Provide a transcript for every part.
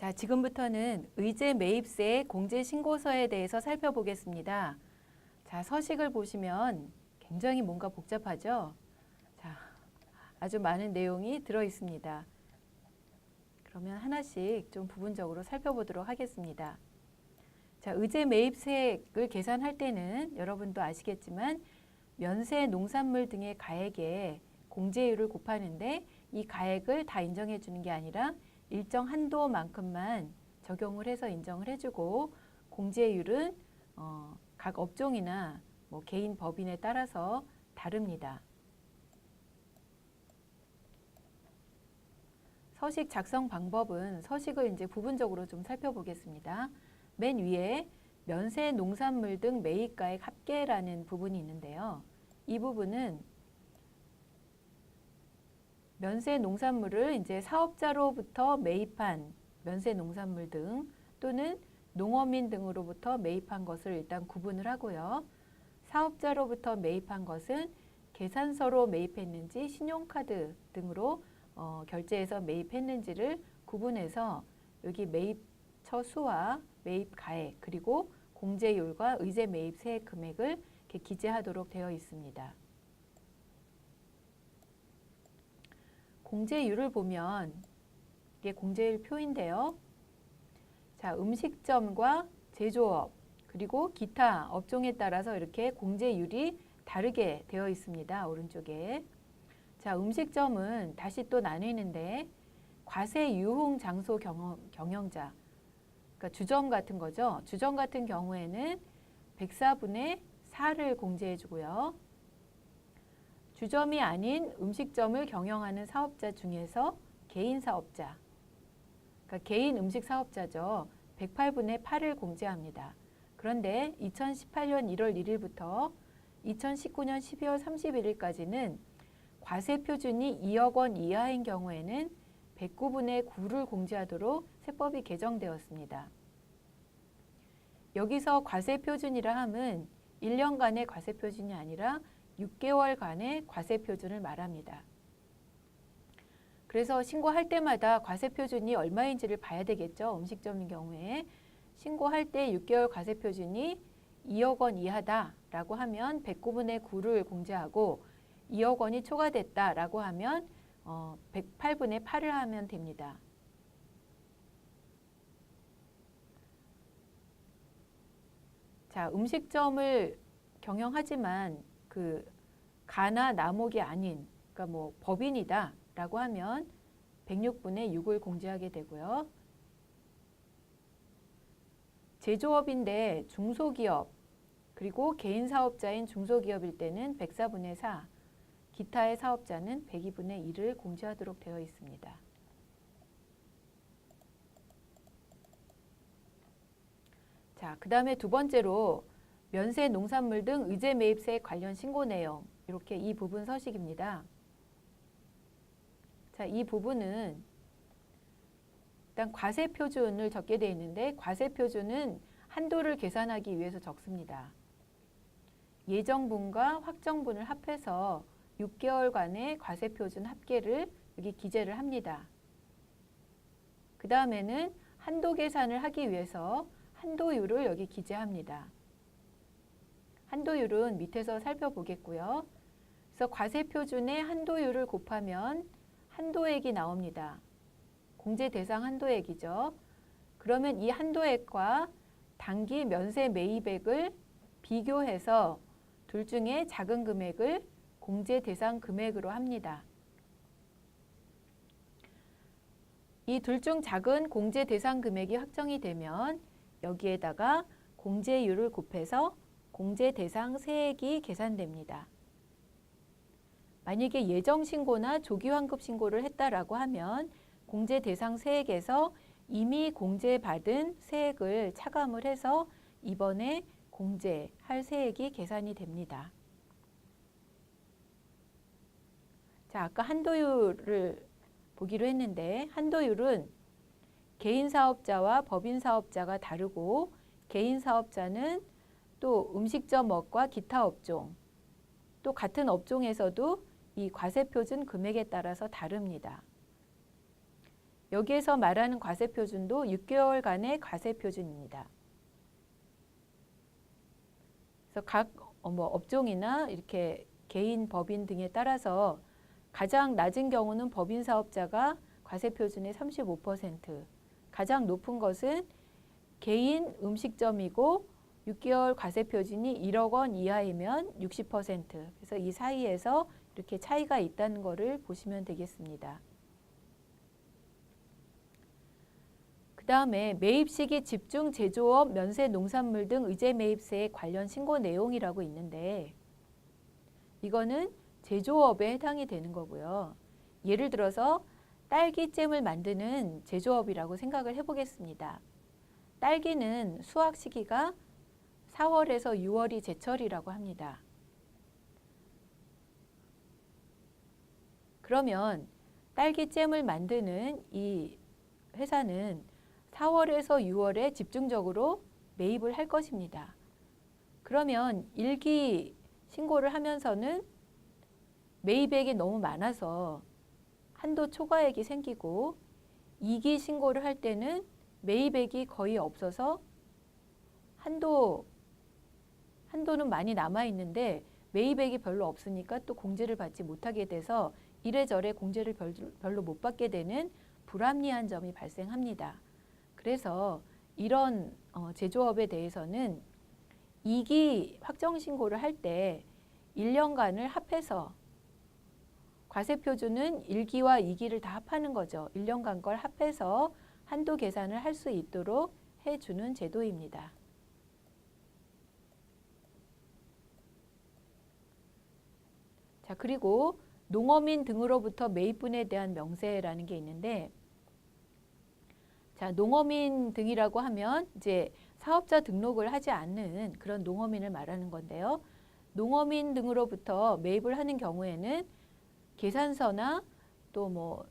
자, 지금부터는 의제 매입세 공제 신고서에 대해서 살펴보겠습니다. 자, 서식을 보시면 굉장히 뭔가 복잡하죠? 자, 아주 많은 내용이 들어 있습니다. 그러면 하나씩 좀 부분적으로 살펴보도록 하겠습니다. 자, 의제 매입세액을 계산할 때는 여러분도 아시겠지만 면세 농산물 등의 가액에 공제율을 곱하는데 이 가액을 다 인정해 주는 게 아니라 일정 한도만큼만 적용을 해서 인정을 해주고 공제율은 각 업종이나 뭐 개인 법인에 따라서 다릅니다. 서식 작성 방법은 서식을 이제 부분적으로 좀 살펴보겠습니다. 맨 위에 면세 농산물 등 매입가액 합계라는 부분이 있는데요. 이 부분은 면세 농산물을 이제 사업자로부터 매입한 면세 농산물 등 또는 농어민 등으로부터 매입한 것을 일단 구분을 하고요. 사업자로부터 매입한 것은 계산서로 매입했는지 신용카드 등으로 결제해서 매입했는지를 구분해서 여기 매입처 수와 매입 가액 그리고 공제율과 의제 매입 세액 금액을 이렇게 기재하도록 되어 있습니다. 공제율을 보면 이게 공제율 표인데요. 자, 음식점과 제조업 그리고 기타 업종에 따라서 이렇게 공제율이 다르게 되어 있습니다. 오른쪽에. 자, 음식점은 다시 또 나뉘는데 과세 유흥 장소 경영자, 그러니까 주점 같은 거죠. 주점 같은 경우에는 104분의 4를 공제해 주고요. 주점이 아닌 음식점을 경영하는 사업자 중에서 개인 사업자, 그러니까 개인 음식 사업자죠. 108분의 8을 공제합니다. 그런데 2018년 1월 1일부터 2019년 12월 31일까지는 과세 표준이 2억 원 이하인 경우에는 109분의 9를 공제하도록 세법이 개정되었습니다. 여기서 과세 표준이라 함은 1년간의 과세 표준이 아니라 6개월간의 과세 표준을 말합니다. 그래서 신고할 때마다 과세 표준이 얼마인지를 봐야 되겠죠. 음식점인 경우에. 신고할 때 6개월 과세 표준이 2억 원 이하다라고 하면 109분의 9를 공제하고 2억 원이 초과됐다라고 하면 108분의 8을 하면 됩니다. 자, 음식점을 경영하지만 그 가나 나목이 아닌, 그러니까 뭐 법인이다라고 하면 106분의 6을 공제하게 되고요. 제조업인데 중소기업 그리고 개인 사업자인 중소기업일 때는 104분의 4, 기타의 사업자는 102분의 1을 공제하도록 되어 있습니다. 자, 그 다음에 두 번째로 면세 농산물 등 의제 매입세 관련 신고 내용, 이렇게 이 부분 서식입니다. 자, 이 부분은 일단 과세 표준을 적게 되어 있는데 과세 표준은 한도를 계산하기 위해서 적습니다. 예정분과 확정분을 합해서 6개월간의 과세 표준 합계를 여기 기재를 합니다. 그 다음에는 한도 계산을 하기 위해서 한도율을 여기 기재합니다. 한도율은 밑에서 살펴보겠고요. 그래서 과세 표준의 한도율을 곱하면 한도액이 나옵니다. 공제 대상 한도액이죠. 그러면 이 한도액과 단기 면세 매입액을 비교해서 둘 중에 작은 금액을 공제 대상 금액으로 합니다. 이 둘 중 작은 공제 대상 금액이 확정이 되면 여기에다가 공제율을 곱해서 공제 대상 세액이 계산됩니다. 만약에 예정 신고나 조기 환급 신고를 했다라고 하면 공제 대상 세액에서 이미 공제받은 세액을 차감을 해서 이번에 공제할 세액이 계산이 됩니다. 자, 아까 한도율을 보기로 했는데 한도율은 개인 사업자와 법인 사업자가 다르고 개인 사업자는 또 음식점업과 기타 업종, 또 같은 업종에서도 이 과세 표준 금액에 따라서 다릅니다. 여기에서 말하는 과세표준도 6개월간의 과세표준입니다. 그래서 각 업종이나 이렇게 개인, 법인 등에 따라서 가장 낮은 경우는 법인 사업자가 과세표준의 35%, 가장 높은 것은 개인 음식점이고 6개월 과세표준이 1억 원 이하이면 60%. 그래서 이 사이에서 이렇게 차이가 있다는 것을 보시면 되겠습니다. 그 다음에 매입 시기 집중 제조업, 면세 농산물 등 의제 매입세 관련 신고 내용이라고 있는데 이거는 제조업에 해당이 되는 거고요. 예를 들어서 딸기잼을 만드는 제조업이라고 생각을 해보겠습니다. 딸기는 수확 시기가 4월에서 6월이 제철이라고 합니다. 그러면 딸기잼을 만드는 이 회사는 4월에서 6월에 집중적으로 매입을 할 것입니다. 그러면 1기 신고를 하면서는 매입액이 너무 많아서 한도 초과액이 생기고 2기 신고를 할 때는 매입액이 거의 없어서 한도는 많이 남아있는데 매입액이 별로 없으니까 또 공제를 받지 못하게 돼서 이래저래 공제를 별로 못 받게 되는 불합리한 점이 발생합니다. 그래서 이런 제조업에 대해서는 2기 확정 신고를 할 때 1년간을 합해서 과세표준은 1기와 2기를 다 합하는 거죠. 1년간 걸 합해서 한도 계산을 할 수 있도록 해주는 제도입니다. 자, 그리고 농어민 등으로부터 매입분에 대한 명세라는 게 있는데 자, 농어민 등이라고 하면 이제 사업자 등록을 하지 않는 그런 농어민을 말하는 건데요. 농어민 등으로부터 매입을 하는 경우에는 계산서나 또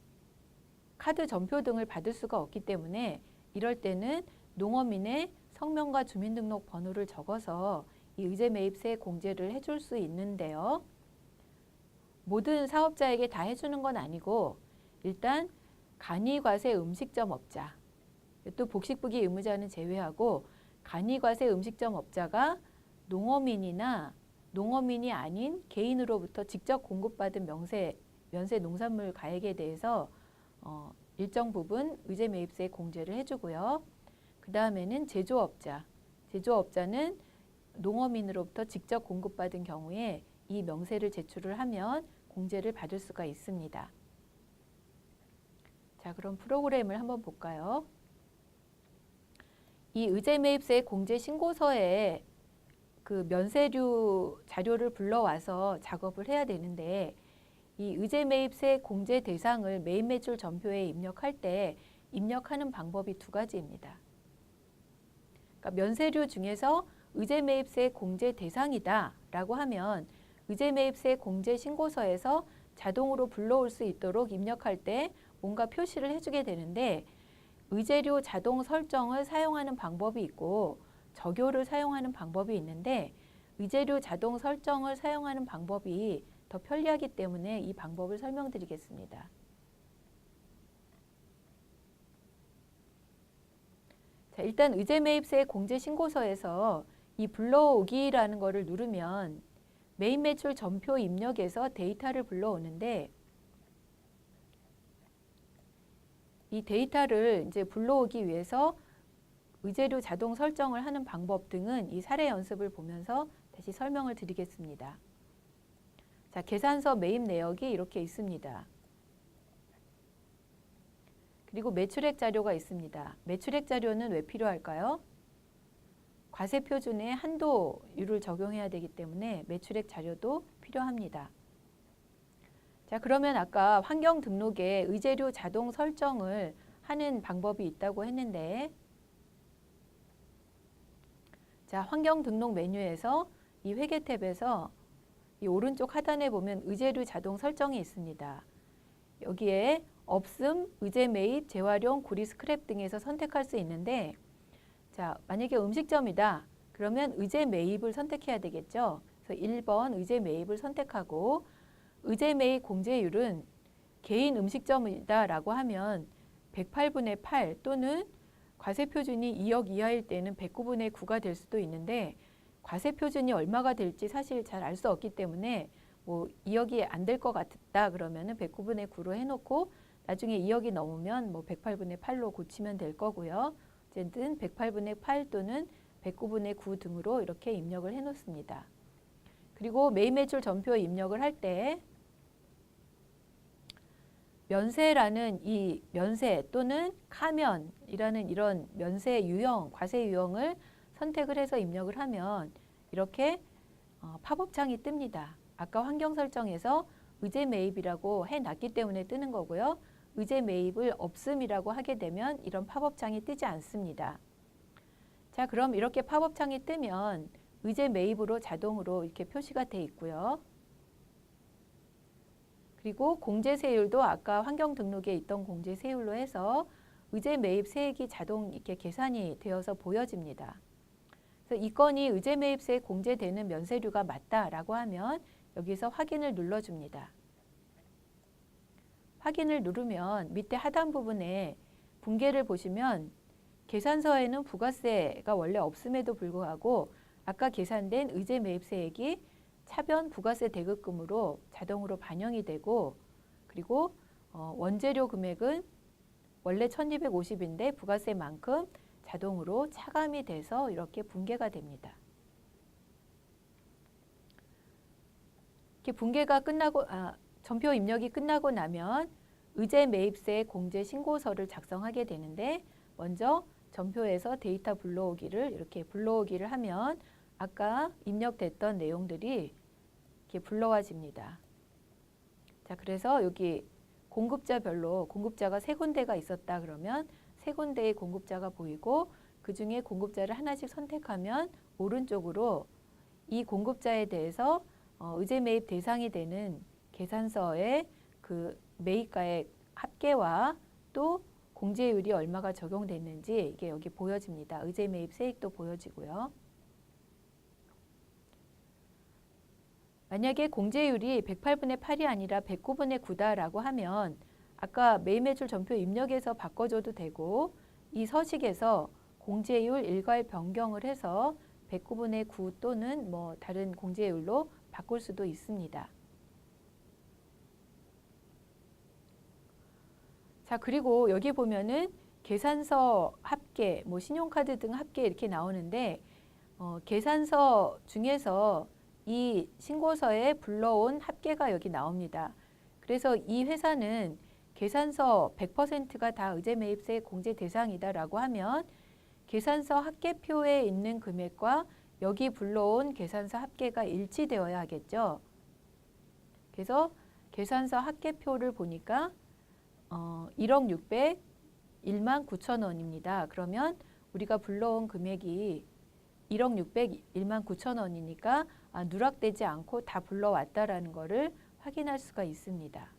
카드 전표 등을 받을 수가 없기 때문에 이럴 때는 농어민의 성명과 주민등록번호를 적어서 이 의제 매입세 공제를 해줄 수 있는데요. 모든 사업자에게 다 해주는 건 아니고 일단 간이과세 음식점 업자, 또 복식부기 의무자는 제외하고 간이과세 음식점 업자가 농어민이나 농어민이 아닌 개인으로부터 직접 공급받은 면세 농산물 가액에 대해서 일정 부분 의제 매입세 공제를 해주고요. 그 다음에는 제조업자는 농어민으로부터 직접 공급받은 경우에 이 명세를 제출을 하면 공제를 받을 수가 있습니다. 자, 그럼 프로그램을 한번 볼까요? 이 의제 매입세 공제 신고서에 그 면세류 자료를 불러와서 작업을 해야 되는데 이 의제 매입세 공제 대상을 매입 매출 전표에 입력할 때 입력하는 방법이 두 가지입니다. 그러니까 면세류 중에서 의제 매입세 공제 대상이다 라고 하면 의제 매입세 공제 신고서에서 자동으로 불러올 수 있도록 입력할 때 뭔가 표시를 해주게 되는데 의제료 자동 설정을 사용하는 방법이 있고 적요를 사용하는 방법이 있는데 의제료 자동 설정을 사용하는 방법이 더 편리하기 때문에 이 방법을 설명드리겠습니다. 자, 일단 의제 매입세 공제 신고서에서 이 불러오기라는 거를 누르면 매입 매출 전표 입력에서 데이터를 불러오는데 이 데이터를 이제 불러오기 위해서 의제료 자동 설정을 하는 방법 등은 이 사례 연습을 보면서 다시 설명을 드리겠습니다. 자, 계산서 매입 내역이 이렇게 있습니다. 그리고 매출액 자료가 있습니다. 매출액 자료는 왜 필요할까요? 과세표준에 한도율을 적용해야 되기 때문에 매출액 자료도 필요합니다. 자, 그러면 아까 환경 등록에 의제료 자동 설정을 하는 방법이 있다고 했는데 자, 환경 등록 메뉴에서 이 회계 탭에서 이 오른쪽 하단에 보면 의제료 자동 설정이 있습니다. 여기에 없음, 의제 매입, 재활용, 구리 스크랩 등에서 선택할 수 있는데 자, 만약에 음식점이다. 그러면 의제 매입을 선택해야 되겠죠. 그래서 1번 의제 매입을 선택하고 의제 매입 공제율은 개인 음식점이다 라고 하면 108분의 8 또는 과세표준이 2억 이하일 때는 109분의 9가 될 수도 있는데 과세표준이 얼마가 될지 사실 잘 알 수 없기 때문에 뭐 2억이 안 될 것 같다 그러면은 109분의 9로 해놓고 나중에 2억이 넘으면 뭐 108분의 8로 고치면 될 거고요. 어쨌든 108분의 8 또는 109분의 9 등으로 이렇게 입력을 해놓습니다. 그리고 매입매출 전표 입력을 할 때 면세라는 이 면세 또는 카면이라는 이런 면세 유형, 과세 유형을 선택을 해서 입력을 하면 이렇게 팝업창이 뜹니다. 아까 환경 설정에서 의제 매입이라고 해놨기 때문에 뜨는 거고요. 의제 매입을 없음이라고 하게 되면 이런 팝업창이 뜨지 않습니다. 자, 그럼 이렇게 팝업창이 뜨면 의제 매입으로 자동으로 이렇게 표시가 돼 있고요. 그리고 공제세율도 아까 환경 등록에 있던 공제세율로 해서 의제 매입 세액이 자동 이렇게 계산이 되어서 보여집니다. 그래서 이 건이 의제 매입세 공제되는 면세류가 맞다라고 하면 여기서 확인을 눌러줍니다. 확인을 누르면 밑에 하단 부분에 분계를 보시면 계산서에는 부가세가 원래 없음에도 불구하고 아까 계산된 의제 매입세액이 차변 부가세 대급금으로 자동으로 반영이 되고 그리고 원재료 금액은 원래 1250인데 부가세만큼 자동으로 차감이 돼서 이렇게 분계가 됩니다. 이렇게 분계가 끝나고 전표 입력이 끝나고 나면 의제 매입세 공제 신고서를 작성하게 되는데 먼저 전표에서 데이터 불러오기를 이렇게 불러오기를 하면 아까 입력됐던 내용들이 이렇게 불러와집니다. 자, 그래서 여기 공급자별로 공급자가 3군데가 있었다 그러면 3군데의 공급자가 보이고 그 중에 공급자를 하나씩 선택하면 오른쪽으로 이 공급자에 대해서 의제 매입 대상이 되는 계산서의 그 매입가의 합계와 또 공제율이 얼마가 적용됐는지 이게 여기 보여집니다. 의제 매입 세액도 보여지고요. 만약에 공제율이 108분의 8이 아니라 109분의 9다라고 하면 아까 매입매출 전표 입력에서 바꿔줘도 되고 이 서식에서 공제율 일괄 변경을 해서 109분의 9 또는 뭐 다른 공제율로 바꿀 수도 있습니다. 자, 그리고 여기 보면은 계산서 합계, 뭐 신용카드 등 합계 이렇게 나오는데 계산서 중에서 이 신고서에 불러온 합계가 여기 나옵니다. 그래서 이 회사는 계산서 100%가 다 의제 매입세 공제 대상이다라고 하면 계산서 합계표에 있는 금액과 여기 불러온 계산서 합계가 일치되어야 하겠죠. 그래서 계산서 합계표를 보니까 1억 600, 1만 9천 원입니다. 그러면 우리가 불러온 금액이 1억 600, 1만 9천 원이니까 누락되지 않고 다 불러왔다라는 것을 확인할 수가 있습니다.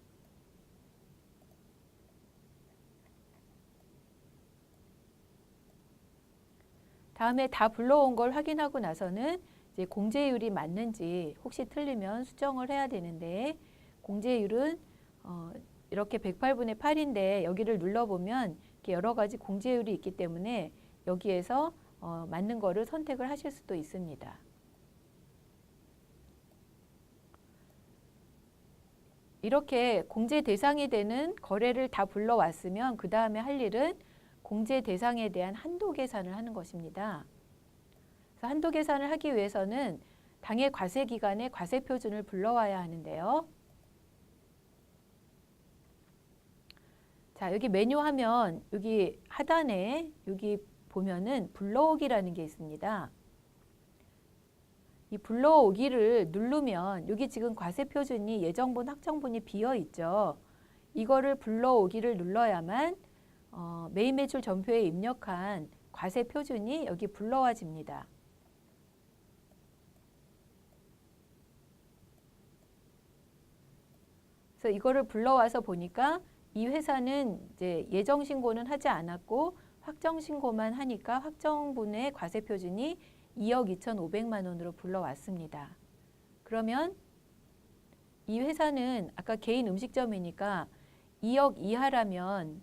다음에 다 불러온 걸 확인하고 나서는 이제 공제율이 맞는지 혹시 틀리면 수정을 해야 되는데 공제율은 이렇게 108분의 8인데 여기를 눌러보면 이렇게 여러 가지 공제율이 있기 때문에 여기에서 맞는 거를 선택을 하실 수도 있습니다. 이렇게 공제 대상이 되는 거래를 다 불러왔으면 그 다음에 할 일은 공제 대상에 대한 한도 계산을 하는 것입니다. 그래서 한도 계산을 하기 위해서는 당해 과세 기간에 과세 표준을 불러와야 하는데요. 자, 여기 메뉴 하면 여기 하단에 여기 보면은 불러오기라는 게 있습니다. 이 불러오기를 누르면 여기 지금 과세 표준이 예정분, 확정분이 비어 있죠. 이거를 불러오기를 눌러야만 매입매출 전표에 입력한 과세 표준이 여기 불러와집니다. 그래서 이거를 불러와서 보니까 이 회사는 이제 예정 신고는 하지 않았고 확정 신고만 하니까 확정분의 과세 표준이 2억 2,500만 원으로 불러왔습니다. 그러면 이 회사는 아까 개인 음식점이니까 2억 이하라면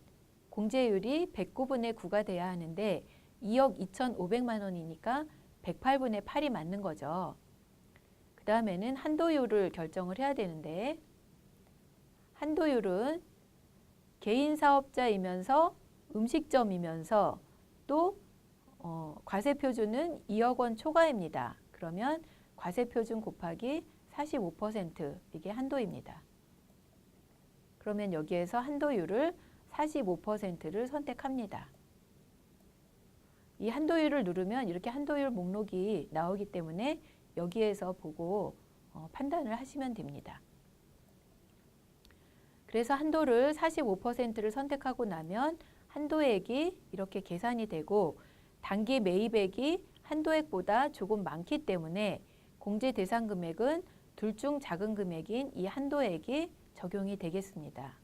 공제율이 109분의 9가 돼야 하는데 2억 2,500만 원이니까 108분의 8이 맞는 거죠. 그 다음에는 한도율을 결정을 해야 되는데 한도율은 개인 사업자이면서 음식점이면서 또 과세표준은 2억 원 초과입니다. 그러면 과세표준 곱하기 45% 이게 한도입니다. 그러면 여기에서 한도율을 45%를 선택합니다. 이 한도율을 누르면 이렇게 한도율 목록이 나오기 때문에 여기에서 보고 판단을 하시면 됩니다. 그래서 한도를 45%를 선택하고 나면 한도액이 이렇게 계산이 되고 단기 매입액이 한도액보다 조금 많기 때문에 공제 대상 금액은 둘 중 작은 금액인 이 한도액이 적용이 되겠습니다.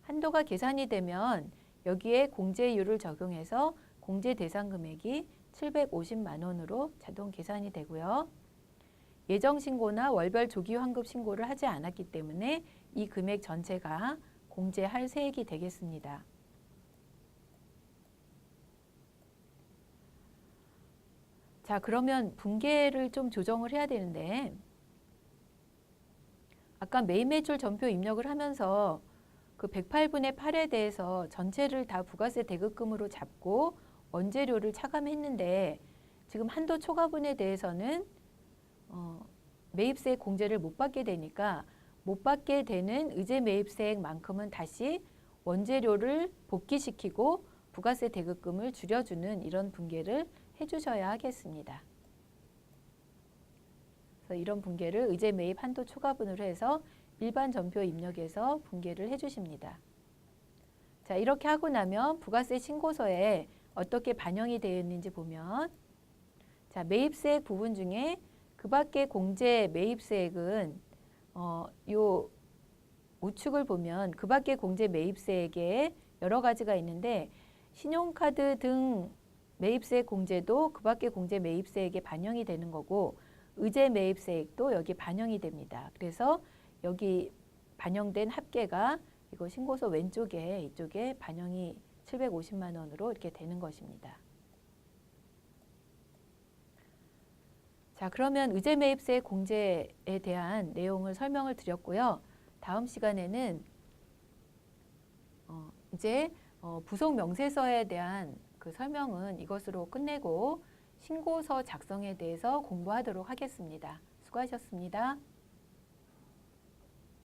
한도가 계산이 되면 여기에 공제율을 적용해서 공제 대상 금액이 750만 원으로 자동 계산이 되고요. 예정 신고나 월별 조기 환급 신고를 하지 않았기 때문에 이 금액 전체가 공제할 세액이 되겠습니다. 자, 그러면 분계를 좀 조정을 해야 되는데 아까 매입 매출 전표 입력을 하면서 그 108분의 8에 대해서 전체를 다 부가세 대급금으로 잡고 원재료를 차감했는데 지금 한도 초과분에 대해서는 매입세 공제를 못 받게 되니까 못 받게 되는 의제 매입세액만큼은 다시 원재료를 복귀시키고 부가세 대급금을 줄여주는 이런 분계를 해주셔야 하겠습니다. 그래서 이런 분계를 의제 매입 한도 초과분으로 해서 일반 전표 입력에서 분계를 해주십니다. 자, 이렇게 하고 나면 부가세 신고서에 어떻게 반영이 되어 있는지 보면 자, 매입세액 부분 중에 그 밖에 공제 매입세액은 요 우측을 보면 그 밖에 공제 매입세액에 여러 가지가 있는데 신용카드 등 매입세액 공제도 그 밖에 공제 매입세액에 반영이 되는 거고 의제 매입세액도 여기 반영이 됩니다. 그래서 여기 반영된 합계가 이거 신고서 왼쪽에 이쪽에 반영이 750만 원으로 이렇게 되는 것입니다. 자, 그러면 의제 매입세 공제에 대한 내용을 설명을 드렸고요. 다음 시간에는 이제 부속 명세서에 대한 그 설명은 이것으로 끝내고 신고서 작성에 대해서 공부하도록 하겠습니다. 수고하셨습니다.